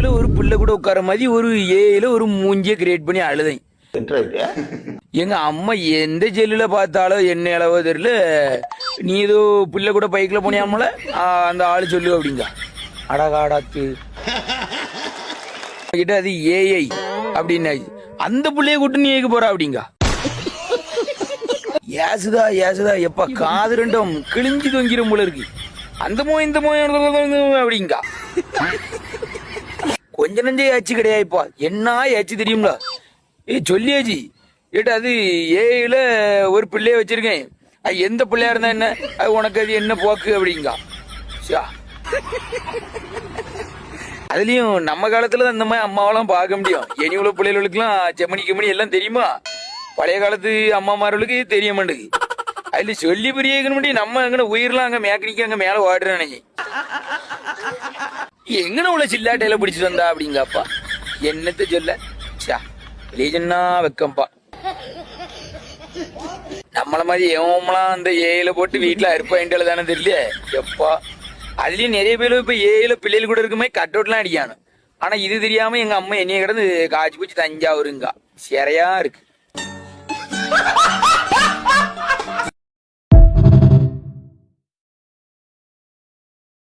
புக்குல ஒரு பிள்ளை கூட உட்கார மாதிரி ஒரு ஏல ஒரு மூஞ்சிய கிரியேட் பண்ணி அழுதேன். எங்க அம்மா எந்த ஜெல்லுல பார்த்தாலும் என்ன அளவோ தெரியல, நீ ஏதோ பிள்ளை கூட பைக்ல போனியாமல அந்த ஆளு சொல்லு அப்படிங்க. அடகாடாத்து கிட்ட அது ஏஐ அப்படின்னா அந்த பிள்ளைய கூட்டு நீ ஏக்கு போற அப்படிங்க. ஏசுதா ஏசுதா எப்ப காது ரெண்டும் கிழிஞ்சு தொங்கிரும் போல இருக்கு. அந்த மோ இந்த மோ அப்படிங்க. கொஞ்ச நஞ்சே ஏச்சு கிடையாதுப்பா, என்ன ஏச்சு தெரியுங்களா? சொல்லியாச்சு ஏட்டா அது ஏல ஒரு பிள்ளைய வச்சிருக்கேன், அது எந்த பிள்ளையா இருந்தா என்ன, அது உனக்கு அது என்ன போக்கு அப்படிங்க. அதுலயும் நம்ம காலத்துல அந்த மாதிரி அம்மாவெல்லாம் பார்க்க முடியும். இனி உள்ள பிள்ளைகளுக்குலாம் செம்மணி கம்மணி எல்லாம் தெரியுமா? பழைய காலத்து அம்மாமார்களுக்கு தெரிய மாட்டேங்குது. அதுல சொல்லி பெரிய முடியும். நம்ம எங்கன உயிரெல்லாம் அங்க மேக்கனிக்கு அங்க மேல ஓடுறேன். எங்கன உள்ள சில்லாட்டையில பிடிச்சிட்டு வந்தா அப்படிங்கப்பா. என்னத்த சொல்ல லீஜன்னா வெக்கம்பா. நம்மள மாதிரி ஏவமெல்லாம் அந்த ஏயில போட்டு வீட்டுல அறுப்பாயின்ட்டு தானே தெரியல எப்பா. அதுலயும் நிறைய பேர் இப்ப ஏயில பிள்ளைகள் கூட இருக்குமே கட் அவுட்லாம் அடிக்கானு. ஆனா இது தெரியாம எங்க அம்மா என்னைய கிடந்து காய்ச்சி பூச்சி தஞ்சாவூருங்க சிறையா இருக்கு.